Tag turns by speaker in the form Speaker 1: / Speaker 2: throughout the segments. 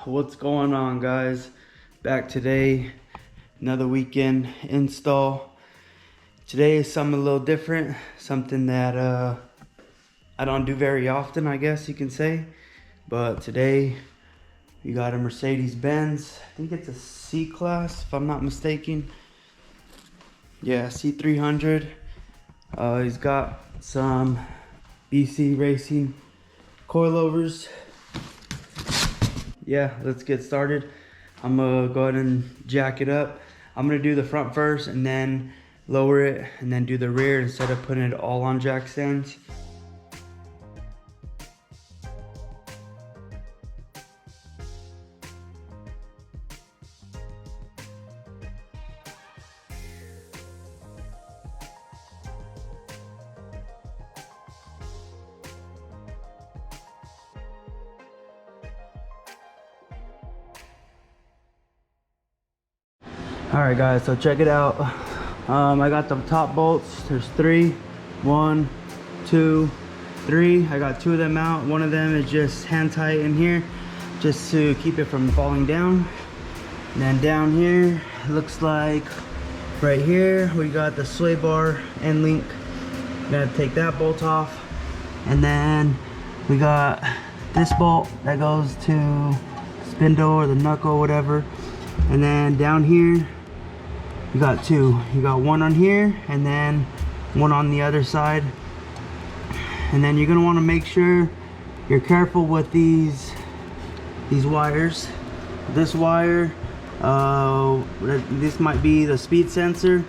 Speaker 1: What's going on, guys? Back today, another weekend install. Today is something a little different, something that I don't do very often, I guess you can say. But today we got a Mercedes Benz. I think it's a C class if I'm not mistaken. Yeah, C300. He's got some BC Racing coilovers. Yeah, let's get started. I'm gonna go ahead and jack it up. I'm gonna do the front first and then lower it and then do the rear instead of putting it all on jack stands. Alright guys, so check it out. I got the top bolts. There's three. 1, 2, 3. I got 2 of them out. One of them is just hand tight in here just to keep it from falling down. And then down here, it looks like right here we got the sway bar end link. Gotta take that bolt off. And then we got this bolt that goes to spindle or the knuckle, whatever. And then down here you got 2. You got one on here and then one on the other side. And then you're gonna want to make sure you're careful with these wires. This wire, this might be the speed sensor,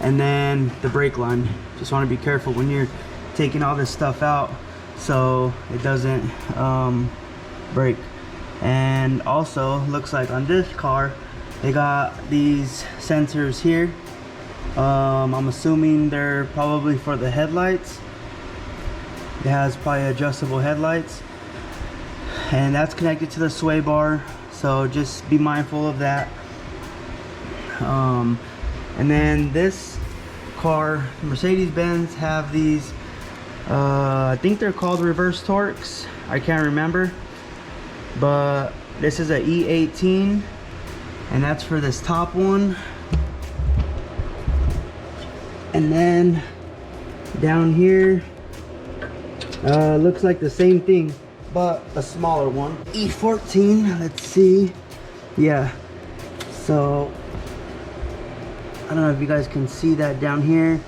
Speaker 1: and then the brake line. Just want to be careful when you're taking all this stuff out so it doesn't break. And also looks like on this car they got these sensors here. I'm assuming they're probably for the headlights. It has probably adjustable headlights, and that's connected to the sway bar, so just be mindful of that. And then this car, Mercedes-Benz, have these I think they're called reverse torques, I can't remember, but this is a E18 and that's for this top one. And then down here looks like the same thing but a smaller one, E14. Let's see. Yeah, so I don't know if you guys can see that down here,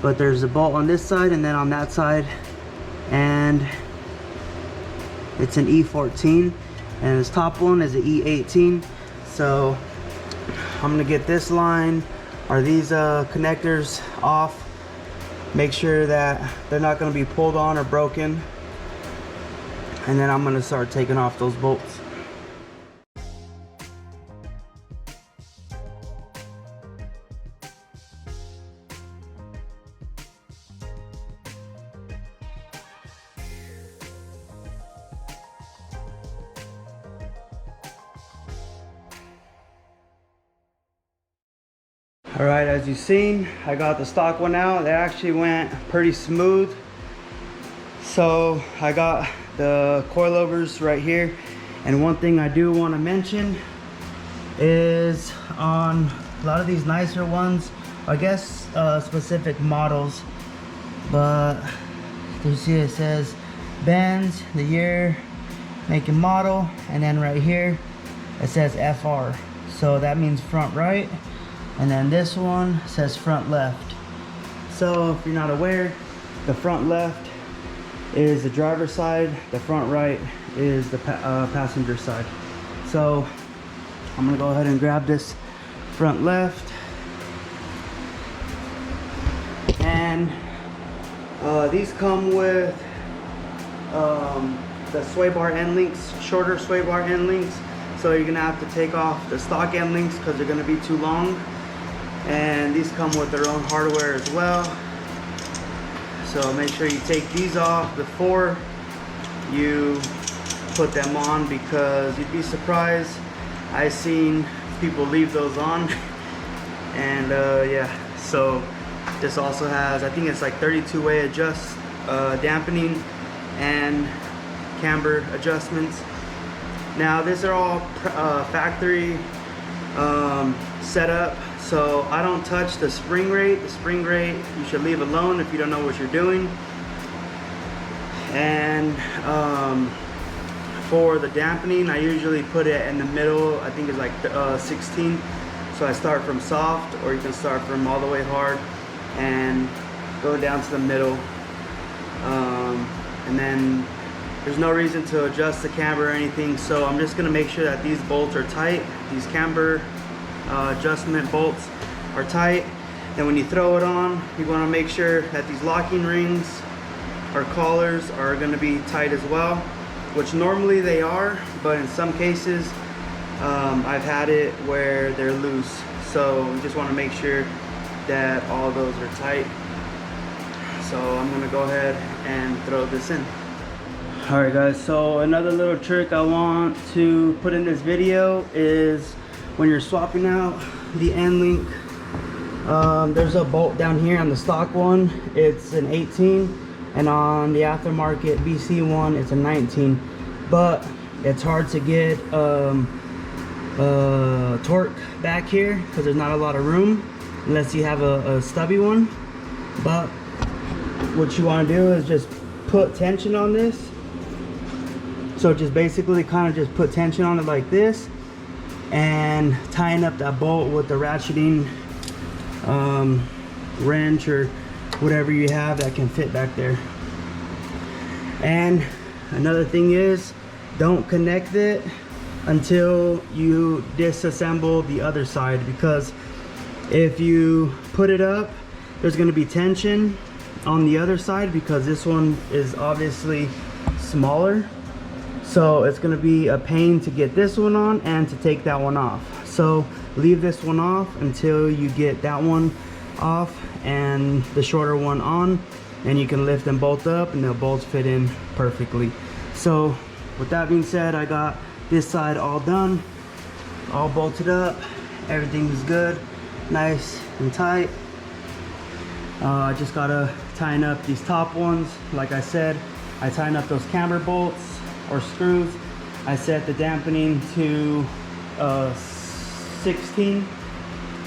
Speaker 1: but there's a bolt on this side and then on that side, and it's an E14, and this top one is an E18. So I'm gonna get this line or these connectors off, make sure that they're not gonna be pulled on or broken, and then I'm gonna start taking off those bolts. Alright, as you've seen, I got the stock one out. It actually went pretty smooth. So I got the coilovers right here. And one thing I do want to mention is on a lot of these nicer ones, I guess specific models, but you see it says Benz, the year, make and model, and then right here it says FR. So that means front right. And then this one says front left. So if you're not aware, the front left is the driver's side, the front right is the passenger side. So I'm gonna go ahead and grab this front left, and these come with the sway bar end links, shorter sway bar end links. So you're gonna have to take off the stock end links because they're gonna be too long. And these come with their own hardware as well, so make sure you take these off before you put them on, because you'd be surprised, I've seen people leave those on. And yeah, so this also has, I think it's like 32-way adjust, dampening and camber adjustments. Now these are all factory set up, so I don't touch the spring rate. The spring rate you should leave alone if you don't know what you're doing. And for the dampening, I usually put it in the middle. I think it's like 16. So I start from soft, or you can start from all the way hard and go down to the middle. And then there's no reason to adjust the camber or anything, so I'm just gonna make sure that these bolts are tight. These camber adjustment bolts are tight. And when you throw it on, you wanna make sure that these locking rings or collars are gonna be tight as well, which normally they are, but in some cases, I've had it where they're loose. So we just wanna make sure that all those are tight. So I'm gonna go ahead and throw this in. All right guys, so another little trick I want to put in this video is when you're swapping out the end link, there's a bolt down here on the stock one, it's an 18, and on the aftermarket BC one, it's a 19. But it's hard to get torque back here because there's not a lot of room unless you have a stubby one. But what you want to do is just put tension on this. So just basically kind of just put tension on it like this and tying up that bolt with the ratcheting wrench or whatever you have that can fit back there. And another thing is, don't connect it until you disassemble the other side, because if you put it up, there's going to be tension on the other side because this one is obviously smaller. So it's going to be a pain to get this one on and to take that one off. So leave this one off until you get that one off and the shorter one on, and you can lift them both up and they'll both fit in perfectly. So with that being said, I got this side all done, all bolted up, everything is good, nice and tight. I just gotta tighten up these top ones. Like I said, I tighten up those camber bolts or screws. I set the dampening to 16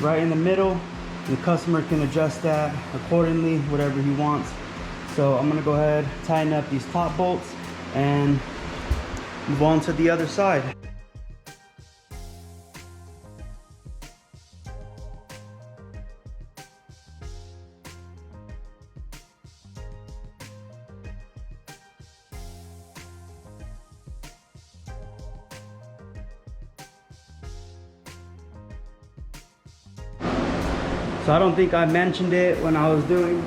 Speaker 1: right in the middle. The customer can adjust that accordingly, whatever he wants. So I'm gonna go ahead, tighten up these top bolts and move on to the other side. So I don't think I mentioned it when I was doing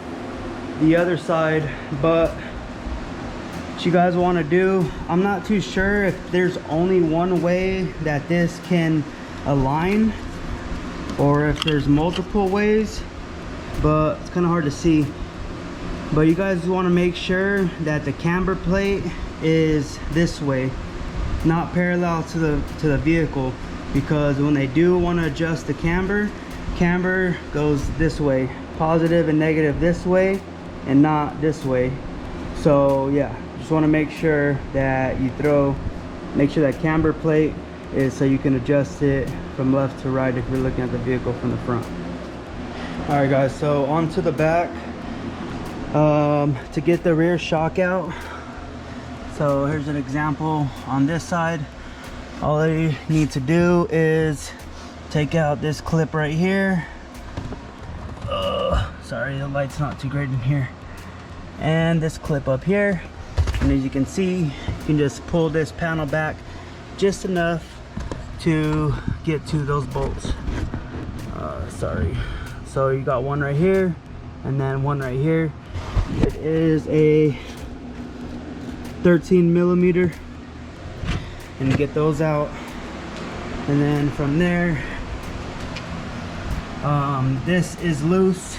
Speaker 1: the other side, but what you guys want to do, I'm not too sure if there's only one way that this can align or if there's multiple ways, but it's kind of hard to see. But you guys want to make sure that the camber plate is this way, not parallel to the vehicle, because when they do want to adjust the camber goes this way, positive and negative this way and not this way. So yeah, just want to make sure that you make sure that camber plate is so you can adjust it from left to right if you're looking at the vehicle from the front. All right guys, so onto the back. To get the rear shock out, so here's an example on this side. All you need to do is take out this clip right here. Sorry, the light's not too great in here. And this clip up here. And as you can see, you can just pull this panel back just enough to get to those bolts. Sorry. So you got one right here and then one right here. It is a 13 millimeter. And get those out. And then from there, this is loose,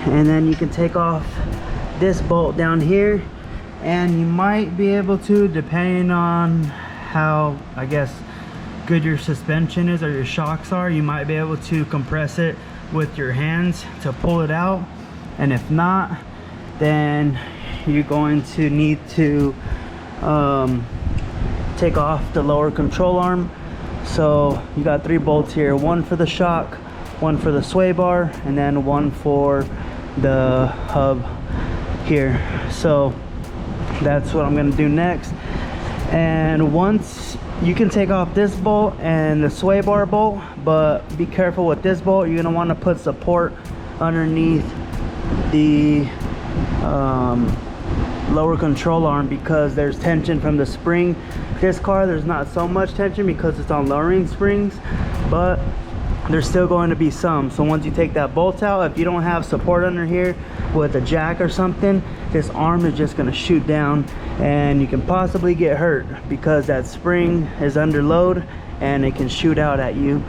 Speaker 1: and then you can take off this bolt down here, and you might be able to, depending on how, I guess, good your suspension is or your shocks are, you might be able to compress it with your hands to pull it out. And if not, then you're going to need to take off the lower control arm. So you got 3 bolts here, one for the shock, one for the sway bar, and then one for the hub here. So that's what I'm gonna do next. And once you can take off this bolt and the sway bar bolt, but be careful with this bolt. You're gonna want to put support underneath the lower control arm because there's tension from the spring. This car, there's not so much tension because it's on lowering springs, but there's still going to be some. So once you take that bolt out, if you don't have support under here with a jack or something, this arm is just going to shoot down and you can possibly get hurt because that spring is under load and it can shoot out at you.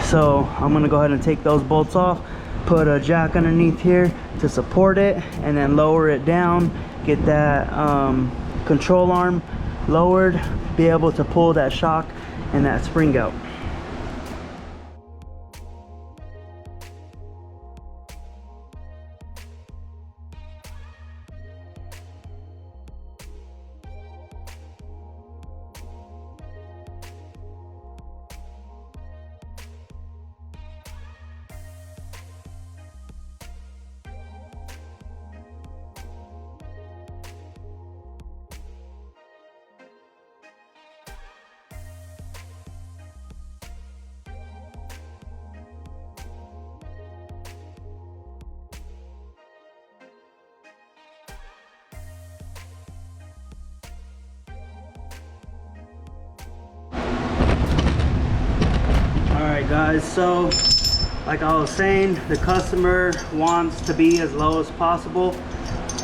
Speaker 1: So I'm going to go ahead and take those bolts off, put a jack underneath here to support it, and then lower it down, get that control arm lowered, be able to pull that shock and that spring out. Alright guys, so like I was saying, the customer wants to be as low as possible.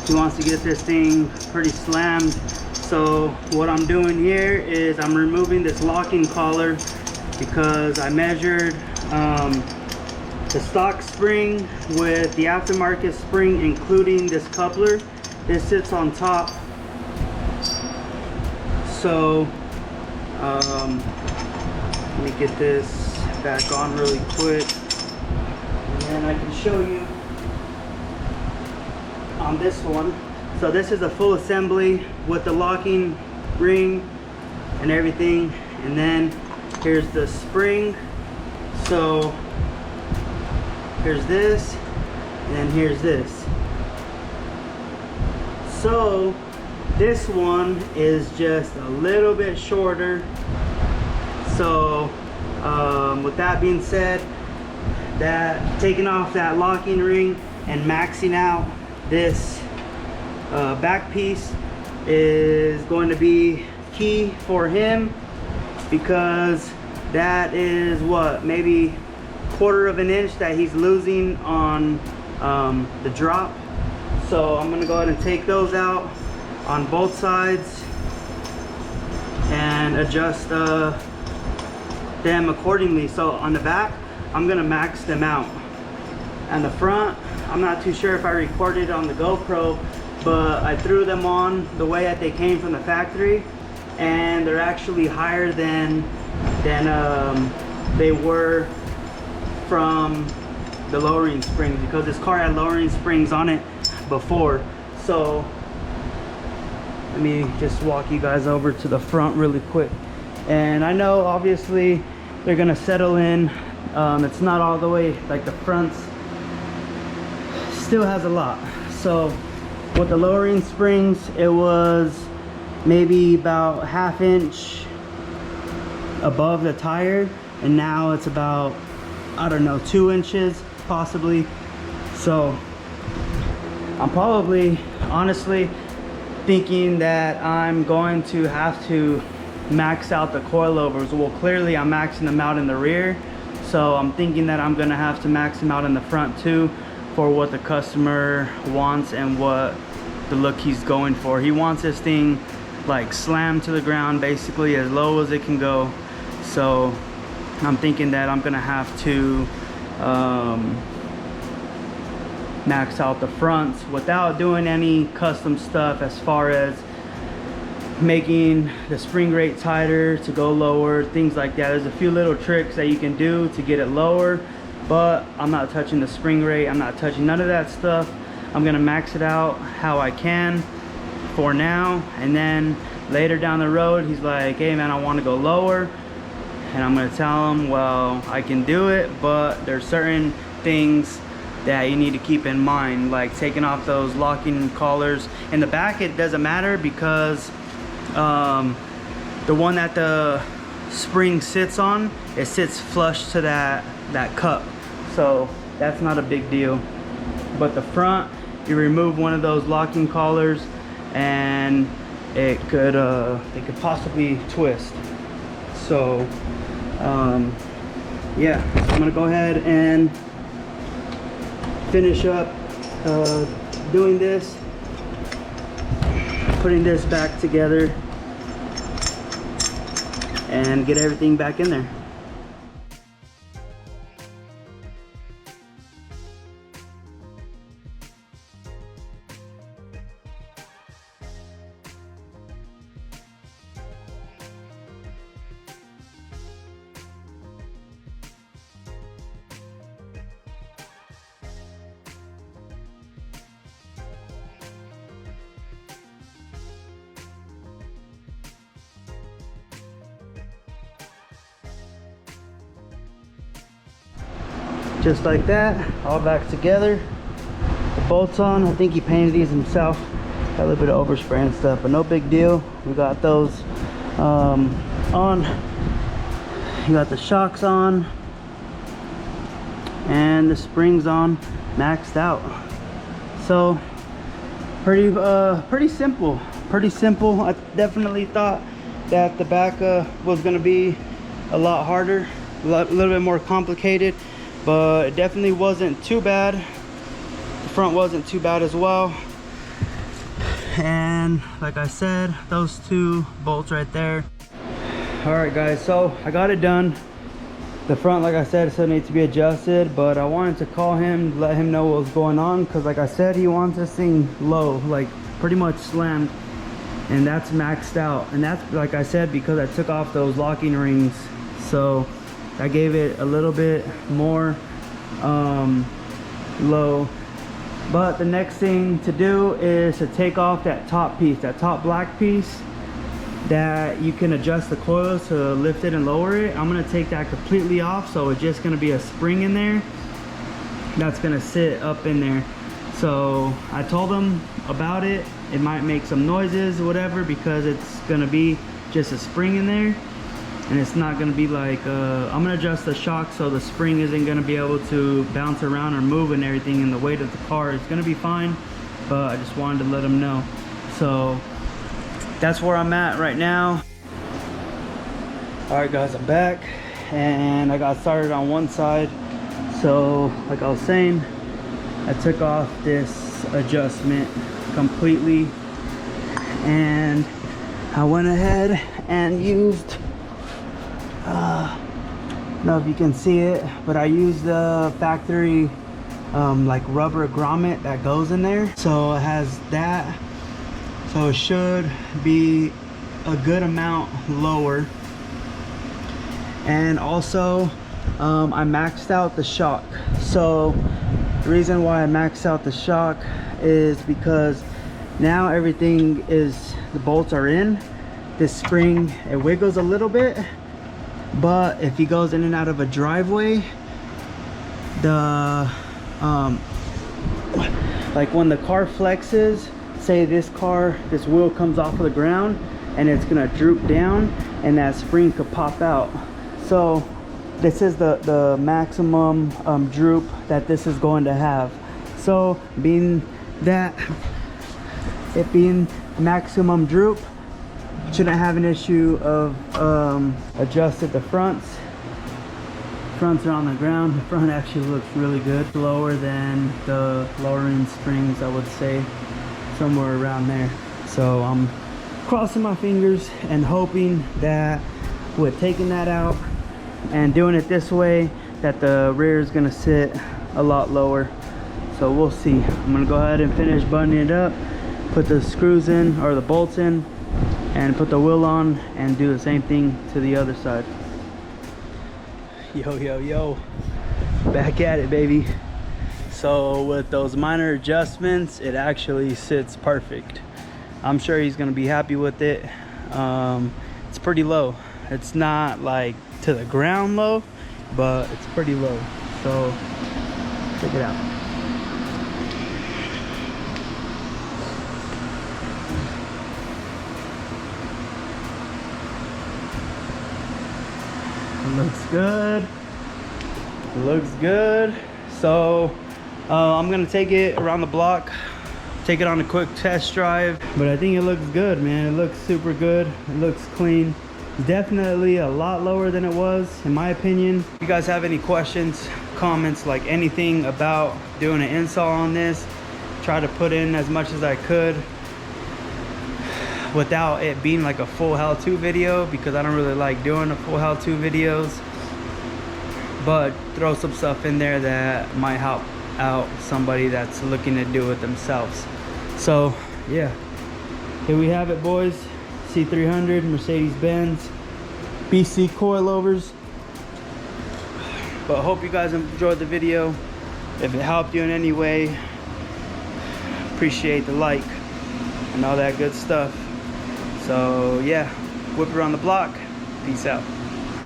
Speaker 1: He wants to get this thing pretty slammed. So what I'm doing here is I'm removing this locking collar because I measured the stock spring with the aftermarket spring, including this coupler. This sits on top. So let me get this back on really quick, and then I can show you on this one. So this is a full assembly with the locking ring and everything, and then here's the spring. So here's this, and then here's this. So this one is just a little bit shorter. So with that being said, that taking off that locking ring and maxing out this back piece is going to be key for him, because that is what, maybe 1/4 of an inch that he's losing on the drop. So I'm gonna go ahead and take those out on both sides and adjust them accordingly. So on the back, I'm gonna max them out. And the front, I'm not too sure if I recorded on the GoPro, but I threw them on the way that they came from the factory, and they're actually higher than they were from the lowering springs, because this car had lowering springs on it before. So let me just walk you guys over to the front really quick. And I know obviously they're gonna settle in. It's not all the way, like the front still has a lot. So with the lowering springs, it was maybe about 1/2 inch above the tire, and now it's about, I don't know, 2 inches possibly. So I'm probably honestly thinking that I'm going to have to max out the coilovers. Well, clearly I'm maxing them out in the rear, so I'm thinking that I'm gonna have to max them out in the front too, for what the customer wants and what the look he's going for. He wants this thing like slammed to the ground, basically as low as it can go. So I'm thinking that I'm gonna have to max out the fronts without doing any custom stuff as far as making the spring rate tighter to go lower, things like that. There's a few little tricks that you can do to get it lower, but I'm not touching the spring rate. I'm not touching none of that stuff. I'm gonna max it out how I can for now, and then later down the road he's like, hey man, I want to go lower, and I'm gonna tell him, well, I can do it, but there's certain things that you need to keep in mind, like taking off those locking collars. In the back it doesn't matter because the one that the spring sits on, it sits flush to that cup, so that's not a big deal. But the front, you remove one of those locking collars and it could possibly twist. So yeah, so I'm gonna go ahead and finish up doing this, putting this back together and get everything back in there. Just like that, all back together. The bolts on, I think he painted these himself. Got a little bit of overspray and stuff, but no big deal. We got those on. You got the shocks on and the springs on, maxed out. So pretty simple. I definitely thought that the back was gonna be a lot harder, a little bit more complicated, but it definitely wasn't too bad. The front wasn't too bad as well. And like I said, those two bolts right there. All right guys, so I got it done. The front, like I said, still needs to be adjusted, but I wanted to call him, let him know what was going on, because like I said, he wants this thing low, like pretty much slammed, and that's maxed out. And that's, like I said, because I took off those locking rings, so I gave it a little bit more low. But the next thing to do is to take off that top piece, that top black piece that you can adjust the coils to lift it and lower it. I'm gonna take that completely off, so it's just gonna be a spring in there that's gonna sit up in there. So I told him about it. It might make some noises or whatever, because it's gonna be just a spring in there, and it's not gonna be like I'm gonna adjust the shock so the spring isn't gonna be able to bounce around or move and everything, and the weight of the car is gonna be fine, but I just wanted to let him know. So that's where I'm at right now. All right guys, I'm back, and I got started on one side. So like I was saying, I took off this adjustment completely, and I went ahead and used I don't know if you can see it, but I used the factory like rubber grommet that goes in there. So it has that, so it should be a good amount lower. And also I maxed out the shock. So the reason why I maxed out the shock is because now everything is, the bolts are in. This spring, it wiggles a little bit, but if he goes in and out of a driveway, the like when the car flexes, say this wheel comes off of the ground and it's gonna droop down, and that spring could pop out. So this is the maximum droop that this is going to have. So being that it being maximum droop, shouldn't have an issue of adjusted the fronts are on the ground. The front actually looks really good, lower than the lower end springs, I would say, somewhere around there. So I'm crossing my fingers and hoping that with taking that out and doing it this way, that the rear is gonna sit a lot lower. So we'll see. I'm gonna go ahead and finish buttoning it up, put the screws in, or the bolts in, and put the wheel on, and do the same thing to the other side. Yo, back at it, baby. So with those minor adjustments, it actually sits perfect. I'm sure he's gonna be happy with it. It's pretty low. It's not like to the ground low, but it's pretty low. So check it out. It looks good. It looks good. So I'm gonna take it around the block, take it on a quick test drive, but I think it looks good, man. It looks super good. It looks clean. Definitely a lot lower than it was, in my opinion. If you guys have any questions, comments, like anything about doing an install on this, try to put in as much as I could without it being like a full how-to video, because I don't really like doing a full how-to videos, but throw some stuff in there that might help out somebody that's looking to do it themselves. So yeah, here we have it, boys. C300 Mercedes-Benz BC coilovers. But I hope you guys enjoyed the video. If it helped you in any way, appreciate the like and all that good stuff. So yeah, whip around the block. Peace out.